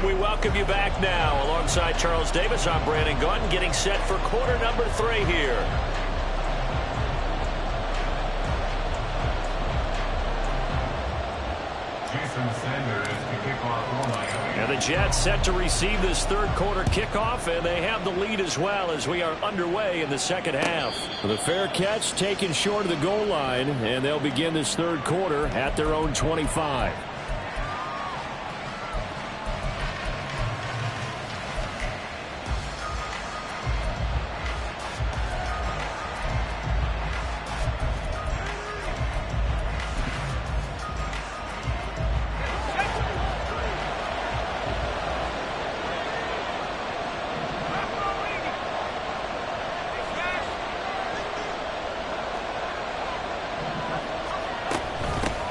And we welcome you back now. Alongside Charles Davis, I'm Brandon Gunn, getting set for quarter number 3 here. And the Jets set to receive this third quarter kickoff, and they have the lead as well as we are underway in the second half. The fair catch taken short of the goal line, and they'll begin this third quarter at their own 25.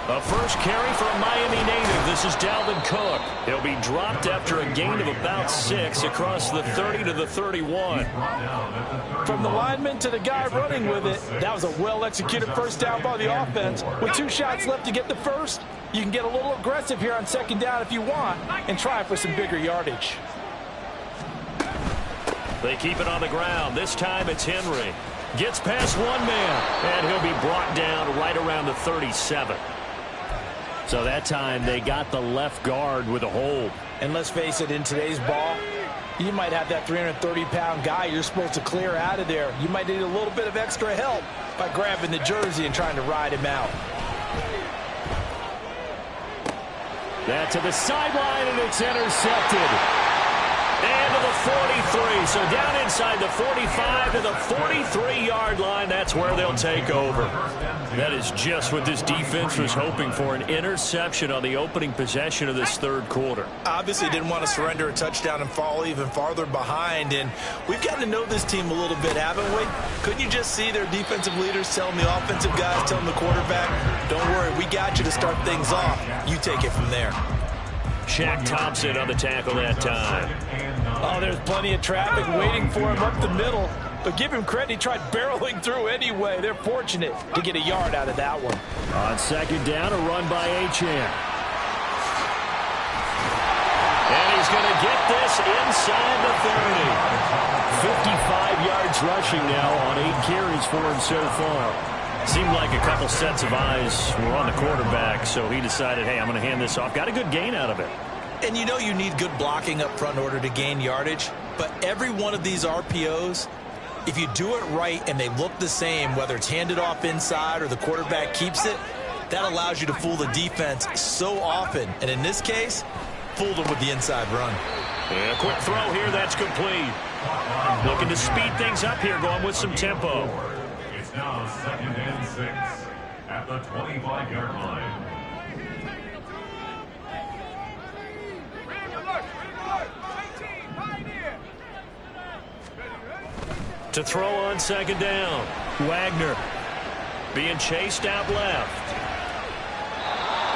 A first carry for a Miami native. This is Dalvin Cook. He'll be dropped after a gain of about 6 across the 30 to the 31. From the lineman to the guy running with it, that was a well-executed first down by the offense. With 2 shots left to get the first, you can get a little aggressive here on second down if you want and try for some bigger yardage. They keep it on the ground. This time it's Henry. Gets past one man, and he'll be brought down right around the 37. So that time they got the left guard with a hold. And let's face it, in today's ball, you might have that 330-pound guy you're supposed to clear out of there. You might need a little bit of extra help by grabbing the jersey and trying to ride him out. That to the sideline, and it's intercepted. And to the 43. So down inside the 45 to the 43-yard line. That's where they'll take over. That is just what this defense was hoping for, an interception on the opening possession of this third quarter. Obviously didn't want to surrender a touchdown and fall even farther behind. And we've gotten to know this team a little bit, haven't we? Couldn't you just see their defensive leaders telling the offensive guys, telling the quarterback, don't worry, we got you to start things off. You take it from there. Shaq Thompson on the tackle that time. Oh, there's plenty of traffic waiting for him up the middle. But give him credit, he tried barreling through anyway. They're fortunate to get a yard out of that one. On second down, a run by Achane. And he's going to get this inside the 30. 55 yards rushing now on 8 carries for him so far. Seemed like a couple sets of eyes were on the quarterback, so he decided, hey, I'm going to hand this off. Got a good gain out of it. And you know you need good blocking up front in order to gain yardage, but every one of these RPOs, if you do it right and they look the same, whether it's handed off inside or the quarterback keeps it, that allows you to fool the defense so often. And in this case, fooled them with the inside run. Yeah, quick throw here, that's complete. Looking to speed things up here, going with some tempo. It's now 2nd and 6 at the 25-yard line. To throw on second down. Wagner being chased out left.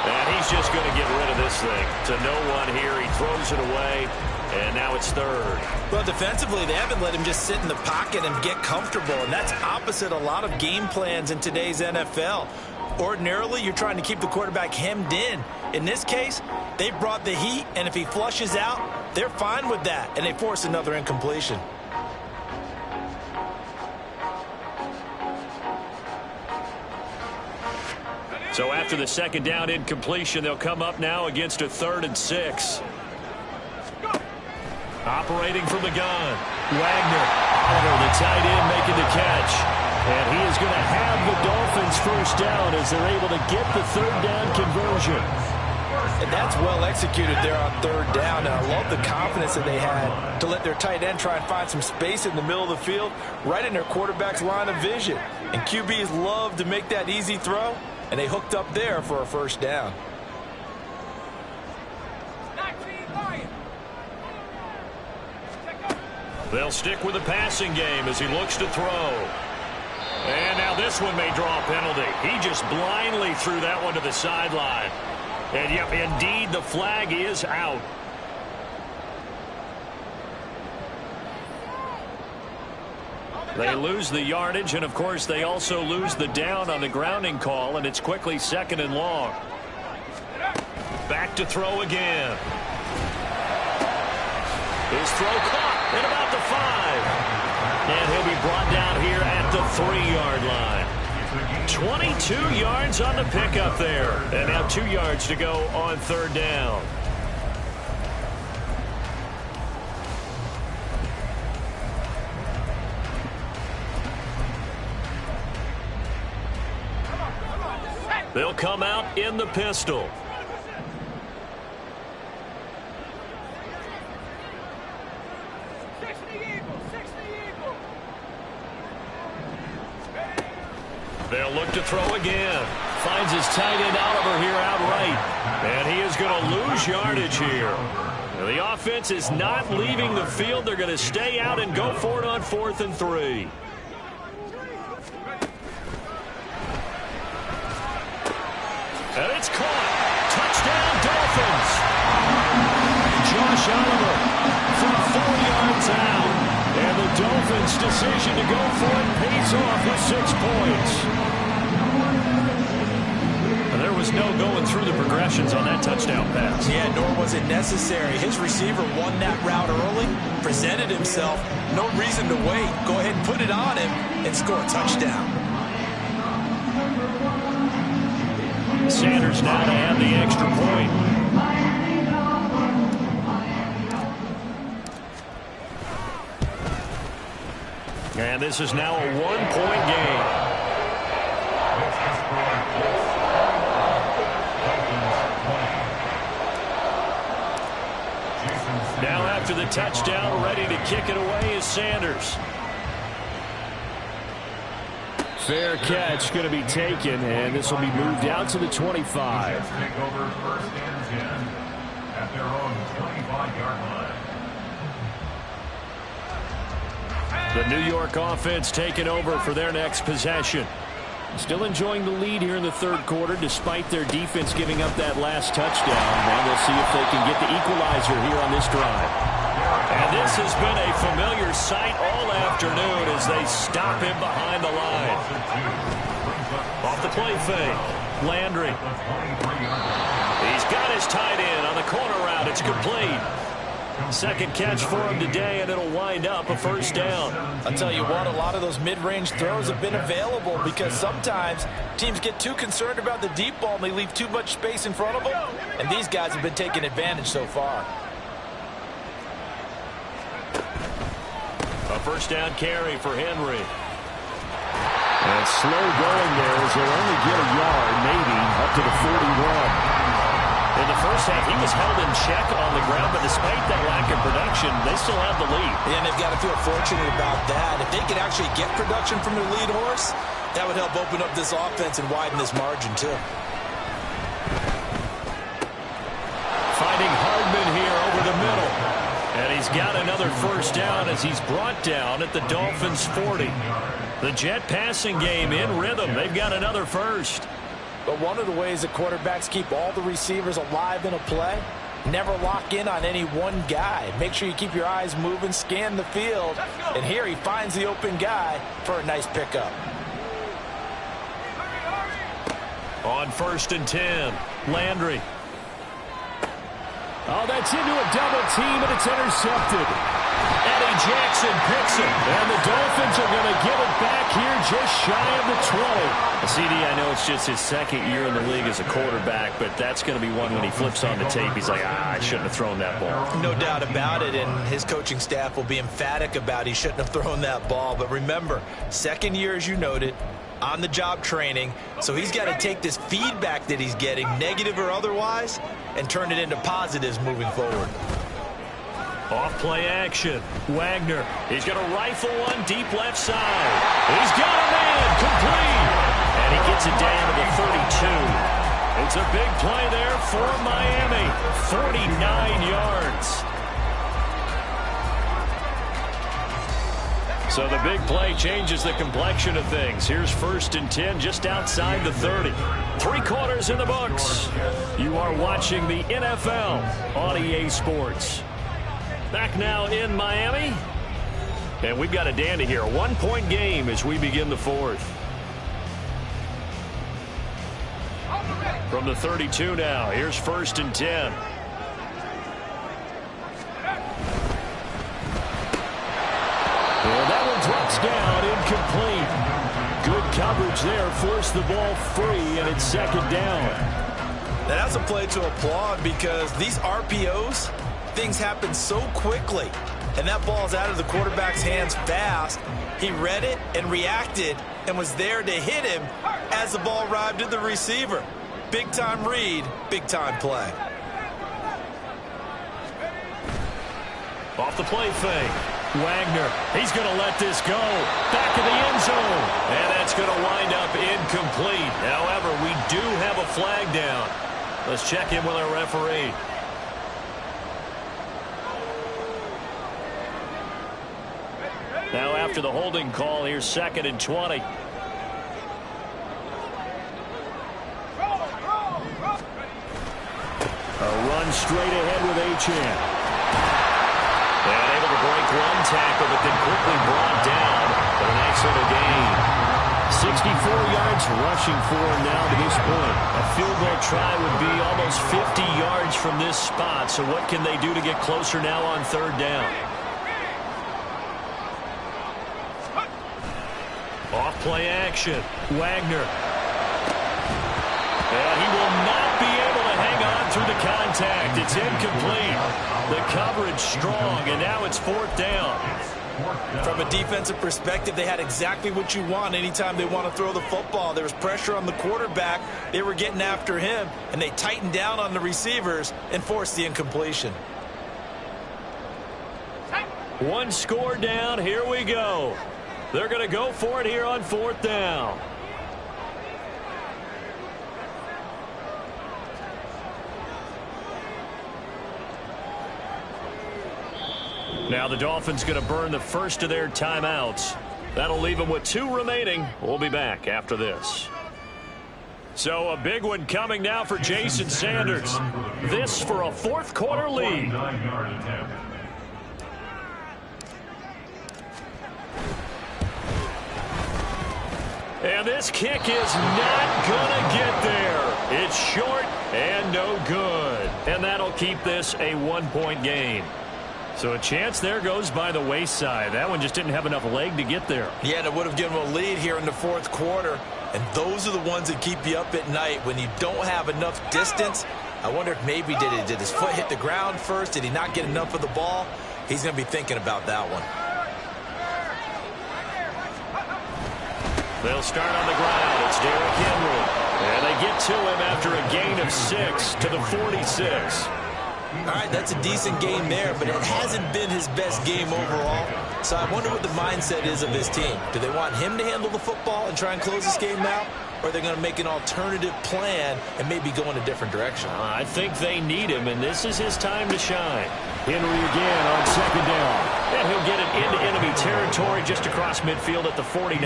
And he's just going to get rid of this thing. To no one here. He throws it away. And now it's third. Well, defensively, they haven't let him just sit in the pocket and get comfortable. And that's opposite a lot of game plans in today's NFL. Ordinarily, you're trying to keep the quarterback hemmed in. In this case, they brought the heat. And if he flushes out, they're fine with that. And they force another incompletion. So after the second down incompletion, they'll come up now against a 3rd and 6. Operating from the gun. Wagner, the tight end making the catch. And he is going to have the Dolphins first down as they're able to get the 3rd down conversion. And that's well executed there on 3rd down. And I love the confidence that they had to let their tight end try and find some space in the middle of the field, right in their quarterback's line of vision. And QBs love to make that easy throw. And they hooked up there for a first down. They'll stick with the passing game as he looks to throw. And now this one may draw a penalty. He just blindly threw that one to the sideline. And yep, indeed, the flag is out. They lose the yardage, and of course they also lose the down on the grounding call, and it's quickly 2nd and long. Back to throw again. His throw caught at about the 5. And he'll be brought down here at the 3-yard line. 22 yards on the pickup there. And now 2 yards to go on 3rd down. They'll come out in the pistol. They'll look to throw again. Finds his tight end Oliver here outright. And he is going to lose yardage here. The offense is not leaving the field. They're going to stay out and go for it on 4th and 3. And it's caught. Touchdown, Dolphins. Josh Oliver from 4 yards out. And the Dolphins' decision to go for it pays off with 6 points. And there was no going through the progressions on that touchdown pass. Yeah, nor was it necessary. His receiver won that route early, presented himself. No reason to wait. Go ahead and put it on him and score a touchdown. Sanders now to add the extra point. And this is now a 1-point game. Now after the touchdown, ready to kick it away is Sanders. Fair catch going to be taken, and this will be moved out to the 25. Take over 1st and 10 at their own 25-yard line. The New York offense taking over for their next possession. Still enjoying the lead here in the 3rd quarter despite their defense giving up that last touchdown. And we'll see if they can get the equalizer here on this drive. And this has been a familiar sight all afternoon as they stop him behind the line. Off the play fake. Landry. He's got his tight end on the corner route. It's complete. 2nd catch for him today, and it'll wind up a 1st down. I'll tell you what, a lot of those mid-range throws have been available because sometimes teams get too concerned about the deep ball and they leave too much space in front of them. And these guys have been taking advantage so far. A 1st down carry for Henry. And slow going there as he'll only get a yard, maybe, up to the 41. In the 1st half, he was held in check on the ground, but despite that lack of production, they still have the lead. Yeah, and they've got to feel fortunate about that. If they could actually get production from their lead horse, that would help open up this offense and widen this margin, too. Finding Hardman here over the middle. And he's got another 1st down as he's brought down at the Dolphins' 40. The Jet passing game in rhythm. They've got another 1st. But one of the ways that quarterbacks keep all the receivers alive in a play, never lock in on any one guy. Make sure you keep your eyes moving, scan the field. And here he finds the open guy for a nice pickup. On 1st and 10, Landry. Oh, that's into a double team, and it's intercepted. Eddie Jackson picks it, and the Dolphins are going to give it back here just shy of the 20. CD, I know it's just his 2nd year in the league as a quarterback, but that's going to be one when he flips on the tape, he's like, I shouldn't have thrown that ball. No doubt about it, and his coaching staff will be emphatic about he shouldn't have thrown that ball. But remember, 2nd year, as you noted, on-the-job training, so he's got to take this feedback that he's getting, negative or otherwise, and turn it into positives moving forward. Off-play action. Wagner. He's going to rifle one deep left side. He's got a man. Complete. And he gets it down to the 32. It's a big play there for Miami. 49 yards. So the big play changes the complexion of things. Here's 1st and 10 just outside the 30. 3 quarters in the books. You are watching the NFL on EA Sports. Back now in Miami. And we've got a dandy here. A 1-point game as we begin the 4th. From the 32 now. Here's 1st and 10. First down, incomplete. Good coverage there, forced the ball free, and it's second down. Now, that's a play to applaud because these RPOs, things happen so quickly. And that ball's out of the quarterback's hands fast. He read it and reacted and was there to hit him as the ball arrived at the receiver. Big-time read, big-time play. Off the play fake. Wagner, he's going to let this go. Back in the end zone. And that's going to wind up incomplete. However, we do have a flag down. Let's check in with our referee. Now after the holding call, here's 2nd and 20. A run straight ahead with Achane. And able to break one tackle, but then quickly brought down for a nice little gain. 64 yards rushing for him now to this point. A field goal try would be almost 50 yards from this spot. So what can they do to get closer now on 3rd down? Off play action. Wagner. And he will not be able to hang on through the contact. It's incomplete. The coverage strong, and now it's 4th down. From a defensive perspective, they had exactly what you want anytime they want to throw the football. There was pressure on the quarterback. They were getting after him, and they tightened down on the receivers and forced the incompletion. One score down. Here we go. They're going to go for it here on 4th down. Now the Dolphins going to burn the first of their timeouts. That'll leave them with 2 remaining. We'll be back after this. So a big one coming now for Jason Sanders. This for a 4th quarter lead. And this kick is not going to get there. It's short and no good. And that'll keep this a 1-point game. So a chance there goes by the wayside. That one just didn't have enough leg to get there. Yeah, and it would have given them a lead here in the 4th quarter. And those are the ones that keep you up at night when you don't have enough distance. I wonder if maybe did his foot hit the ground first? Did he not get enough of the ball? He's going to be thinking about that one. They'll start on the ground. It's Derrick Henry. And they get to him after a gain of 6 to the 46. All right, that's a decent game there, but it hasn't been his best game overall. So I wonder what the mindset is of his team. Do they want him to handle the football and try and close this game out? Or are they going to make an alternative plan and maybe go in a different direction? I think they need him, and this is his time to shine. Henry again on 2nd down. And he'll get it into enemy territory just across midfield at the 49.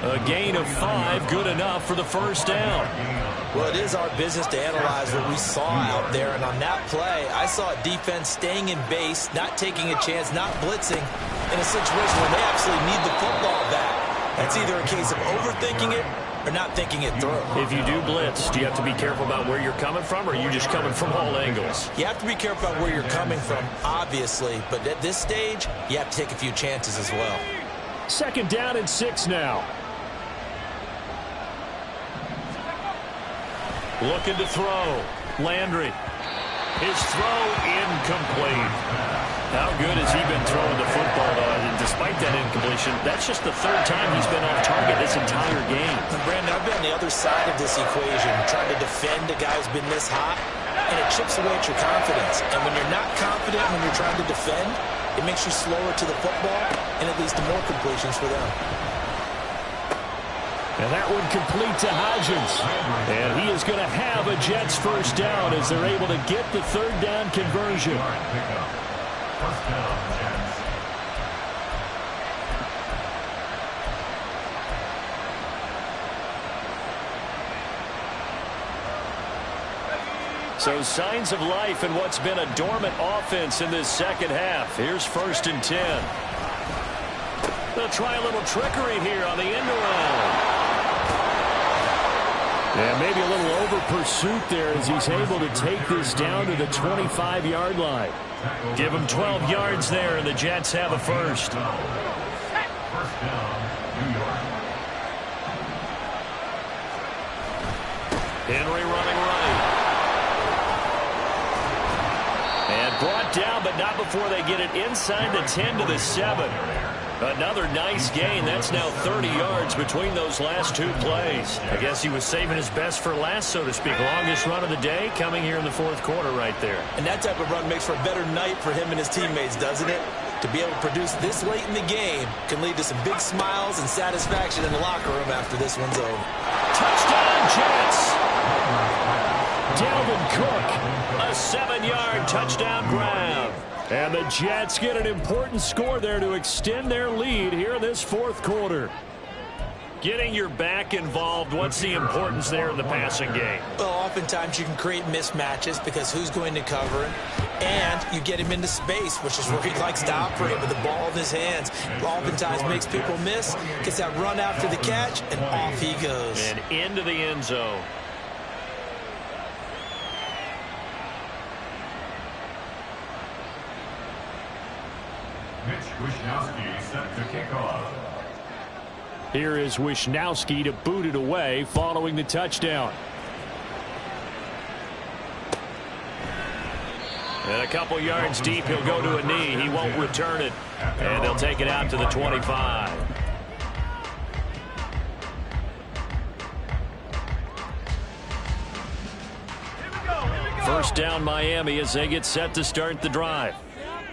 A gain of 5, good enough for the 1st down. Well, it is our business to analyze what we saw out there. And on that play, I saw a defense staying in base, not taking a chance, not blitzing in a situation where they absolutely need the football back. That's either a case of overthinking it or not thinking it through. If you do blitz, do you have to be careful about where you're coming from, or are you just coming from all angles? You have to be careful about where you're coming from, obviously. But at this stage, you have to take a few chances as well. 2nd down and 6 now. Looking to throw. Landry. His throw incomplete. How good has he been throwing the football, though? And despite that incompletion, that's just the 3rd time he's been off target this entire game. And Brandon, I've been on the other side of this equation, trying to defend a guy who's been this hot, and it chips away at your confidence. And when you're not confident when you're trying to defend, it makes you slower to the football, and it leads to more completions for them. And that one complete to Hodgins. And he is going to have a Jets 1st down as they're able to get the 3rd down conversion. First down, Jets. So signs of life in what's been a dormant offense in this 2nd half. Here's 1st and 10. They'll try a little trickery here on the end around. And maybe a little over pursuit there as he's able to take this down to the 25-yard line. Give him 12 yards there, and the Jets have a 1st. down, New York. Henry running right. And brought down, but not before they get it inside the 10 to the 7. Another nice gain. That's now 30 yards between those last two plays. I guess he was saving his best for last, so to speak. Longest run of the day coming here in the fourth quarter right there. And that type of run makes for a better night for him and his teammates, doesn't it? To be able to produce this late in the game can lead to some big smiles and satisfaction in the locker room after this one's over. Touchdown, Jets! Dalvin Cook, a 7-yard touchdown grab. And the Jets get an important score there to extend their lead here in this fourth quarter. Getting your back involved, what's the importance there in the passing game? Well, oftentimes you can create mismatches because who's going to cover him? And you get him into space, which is where he likes to operate with the ball in his hands. Oftentimes makes people miss, gets that run after the catch, and off he goes. And into the end zone. Mitch Wishnowsky set to kick off. Here is Wishnowsky to boot it away following the touchdown. And a couple yards deep, he'll go to a knee. He won't return it. And they'll take it out to the 25. First down Miami as they get set to start the drive.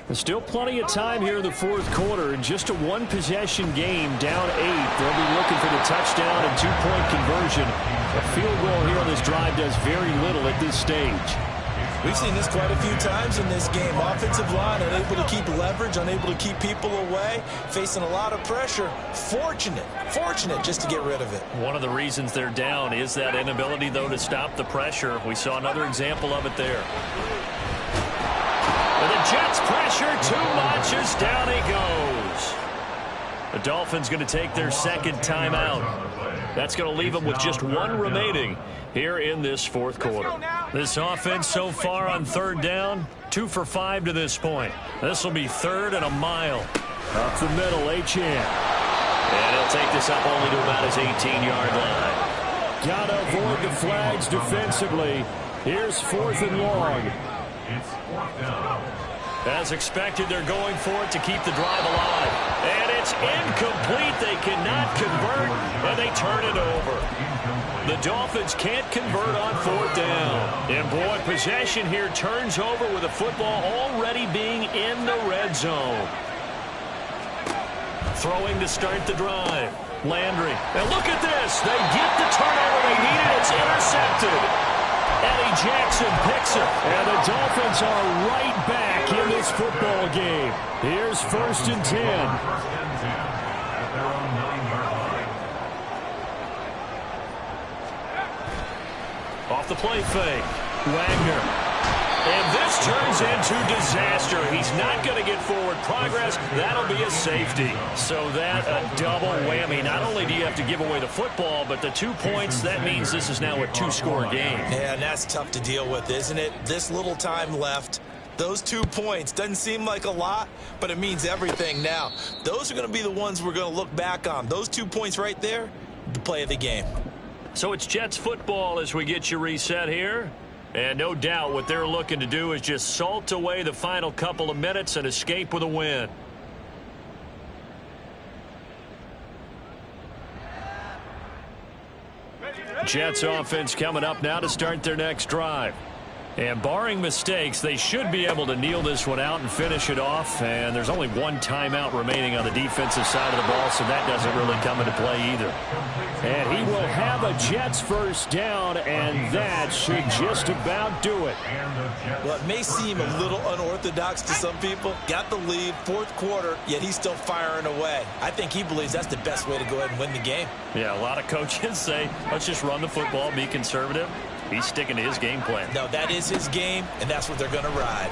There's still plenty of time here in the fourth quarter. In just a one-possession game, down 8. They'll be looking for the touchdown and two-point conversion. A field goal here on this drive does very little at this stage. We've seen this quite a few times in this game. Offensive line unable to keep leverage, unable to keep people away, facing a lot of pressure. Fortunate just to get rid of it. One of the reasons they're down is that inability, though, to stop the pressure. We saw another example of it there. And the Jets pressure too much as down he goes. The Dolphins going to take their second timeout. That's going to leave them with just one remaining here in this fourth quarter. This offense so far on third down, 2 for 5 to this point. This will be third and a mile. Up the middle, Achane. And he'll take this up only to about his 18-yard line. Got to avoid the flags defensively. Here's 4th and long. It's 4th down. As expected, they're going for it to keep the drive alive. And it's incomplete. They cannot convert, and they turn it over. The Dolphins can't convert on 4th down. And, boy, possession here turns over with the football already being in the red zone. Throwing to start the drive. Landry. And look at this. They get the turnover they needed. It's intercepted. Eddie Jackson picks it. And the Dolphins are right back in this football game. Here's 1st and 10. 1st and 10 at their own 9-yard line. Off the play fake. Wagner. And this turns into disaster. He's not going to get forward progress. That'll be a safety. So that a double whammy. Not only do you have to give away the football, but the 2 points, that means this is now a 2-score game. Yeah, and that's tough to deal with, isn't it? This little time left. Those 2 points doesn't seem like a lot, but it means everything now. Those are going to be the ones we're going to look back on. Those 2 points right there, the play of the game. So it's Jets football as we get you reset here. And no doubt what they're looking to do is just salt away the final couple of minutes and escape with a win. Jets offense coming up now to start their next drive. And barring mistakes, they should be able to kneel this one out and finish it off. And there's only one timeout remaining on the defensive side of the ball, so that doesn't really come into play either. And he will have a Jets first down, and that should just about do it. Well, it may seem a little unorthodox to some people. Got the lead, fourth quarter, yet he's still firing away. I think he believes that's the best way to go ahead and win the game. Yeah, a lot of coaches say, let's just run the football, be conservative. He's sticking to his game plan. No, that is his game, and that's what they're going to ride.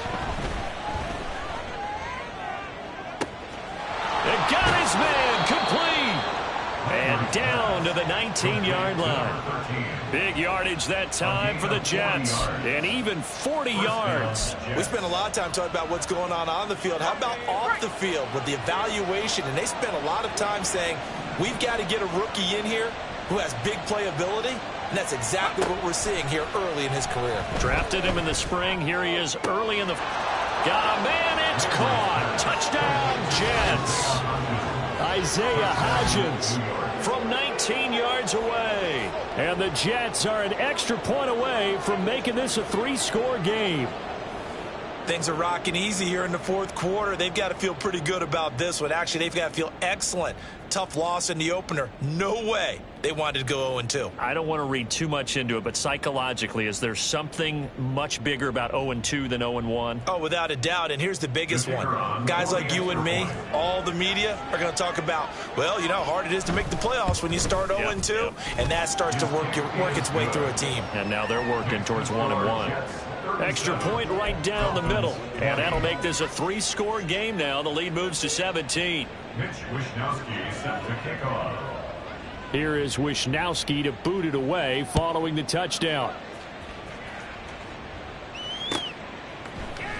They got his man complete. And down to the 19-yard line. Big yardage that time for the Jets, and even 40 yards. We spent a lot of time talking about what's going on the field. How about off the field with the evaluation? And they spent a lot of time saying, we've got to get a rookie in here who has big playability, and that's exactly what we're seeing here early in his career. Drafted him in the spring. Here he is early in the... Got a man, it's caught. Touchdown, Jets. Isaiah Hodgins from 19 yards away. And the Jets are an extra point away from making this a 3-score game. Things are rocking easy here in the fourth quarter. They've got to feel pretty good about this one. Actually, they've got to feel excellent. Tough loss in the opener. No way they wanted to go 0-2. I don't want to read too much into it, but psychologically, is there something much bigger about 0-2 than 0-1? Oh, without a doubt, and here's the biggest one. Guys like you and me, all the media, are going to talk about, well, you know how hard it is to make the playoffs when you start 0-2, and that starts to work its way through a team. And now they're working towards 1-1. Extra point right down the middle, and that'll make this a 3-score game now. The lead moves to 17. Mitch Wishnowsky set to kick off. Here is Wishnowsky to boot it away following the touchdown.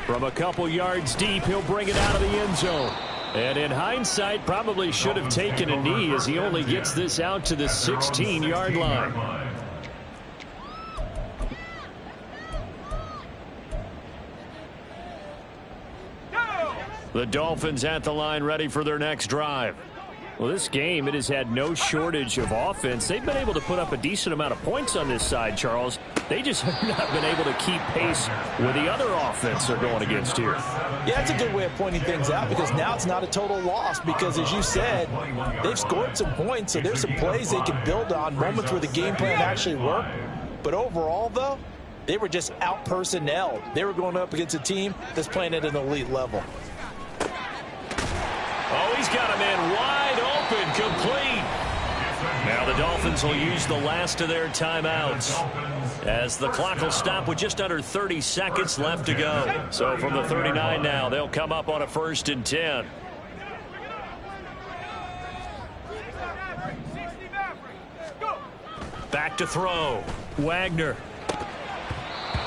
From a couple yards deep, he'll bring it out of the end zone. And in hindsight, probably should have taken a knee as he only gets this out to the 16-yard line. The Dolphins at the line ready for their next drive. Well, this game, it has had no shortage of offense. They've been able to put up a decent amount of points on this side, Charles. They just have not been able to keep pace with the other offense they're going against here. Yeah, that's a good way of pointing things out because now it's not a total loss because, as you said, they've scored some points, so there's some plays they can build on, moments where the game plan actually worked. But overall, though, they were just out-personnelled. They were going up against a team that's playing at an elite level. Oh, he's got him in wide open, complete. Now the Dolphins will use the last of their timeouts as the clock will stop with just under 30 seconds left to go. So from the 39 now, they'll come up on a 1st and 10. Back to throw. Wagner.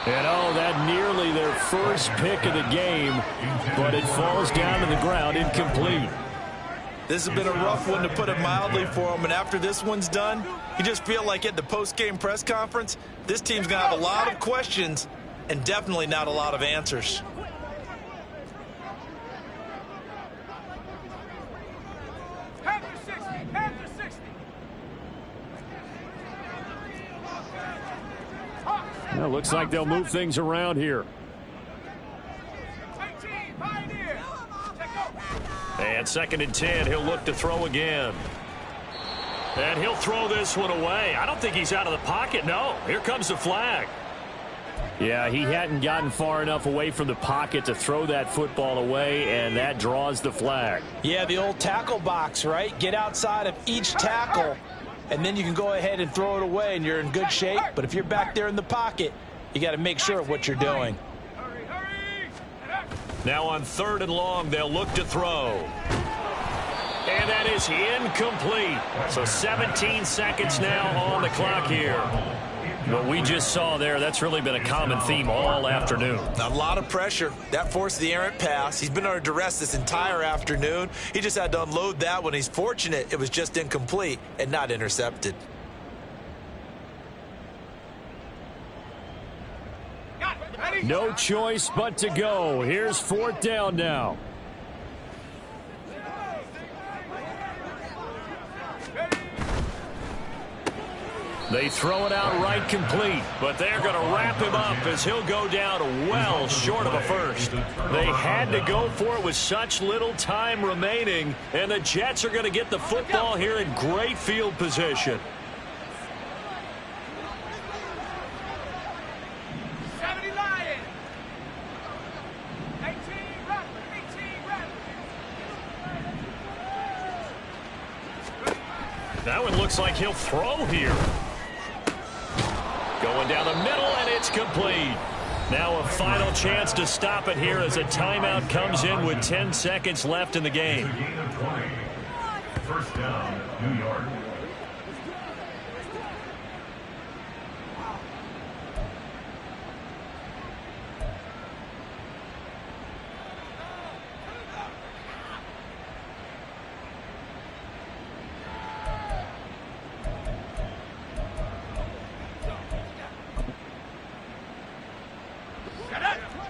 And, oh, that nearly their first pick of the game, but it falls down to the ground incomplete. This has been a rough one, to put it mildly, for them. And after this one's done, you just feel like at the post-game press conference, this team's going to have a lot of questions and definitely not a lot of answers. Well, looks like they'll move things around here. And 2nd and 10, he'll look to throw again. And he'll throw this one away. I don't think he's out of the pocket. No, here comes the flag. Yeah, he hadn't gotten far enough away from the pocket to throw that football away, and that draws the flag. Yeah, the old tackle box, right? Get outside of each tackle, and then you can go ahead and throw it away, and you're in good shape. But if you're back there in the pocket, you got to make sure of what you're doing. Now on 3rd and long, they'll look to throw. And that is incomplete. So 17 seconds now on the clock here. What we just saw there, that's really been a common theme all afternoon. A lot of pressure. That forced the errant pass. He's been under duress this entire afternoon. He just had to unload that one. He's fortunate it was just incomplete and not intercepted. No choice but to go. Here's 4th down now. They throw it out right complete, but they're going to wrap him up as he'll go down well short of a first. They had to go for it with such little time remaining, and the Jets are going to get the football here in great field position. That one looks like he'll throw here. Going down the middle, and it's complete. Now a final chance to stop it here as a timeout comes in with 10 seconds left in the game. First down, New York.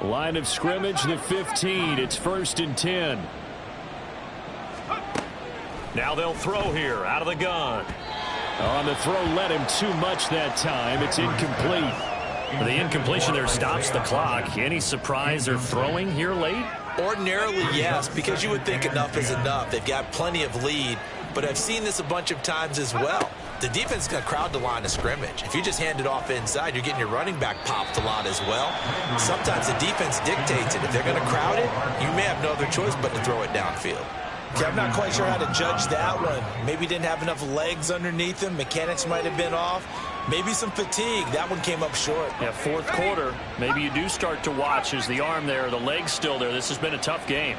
Line of scrimmage, the 15. It's 1st and 10. Now they'll throw here out of the gun. On the throw, led him too much that time. It's incomplete. The incompletion there stops the clock. Any surprise they're throwing here late? Ordinarily, yes, because you would think enough is enough. They've got plenty of lead, but I've seen this a bunch of times as well. The defense is going to crowd the line of scrimmage. If you just hand it off inside, you're getting your running back popped a lot as well. Sometimes the defense dictates it. If they're going to crowd it, you may have no other choice but to throw it downfield. Okay, I'm not quite sure how to judge that one. Maybe didn't have enough legs underneath him. Mechanics might have been off. Maybe some fatigue. That one came up short. Yeah, 4th quarter. Maybe you do start to watch. Is the arm there, the leg's still there? This has been a tough game.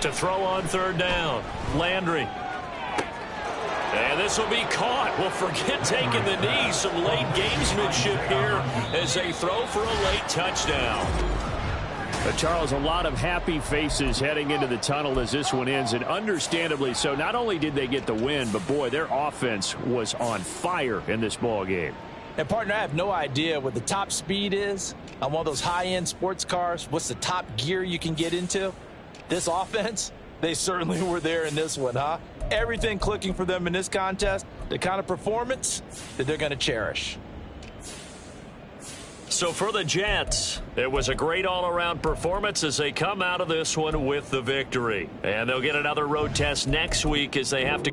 To throw on 3rd down. Landry. And this will be caught. Well, forget taking the knee. Some late gamesmanship here as they throw for a late touchdown. Charles, a lot of happy faces heading into the tunnel as this one ends, and understandably so. Not only did they get the win, but, boy, their offense was on fire in this ball game. And, partner, I have no idea what the top speed is on one of those high-end sports cars. What's the top gear you can get into? This offense, they certainly were there in this one, huh? Everything clicking for them in this contest, the kind of performance that they're going to cherish. So for the Jets, it was a great all-around performance as they come out of this one with the victory. And they'll get another road test next week as they have to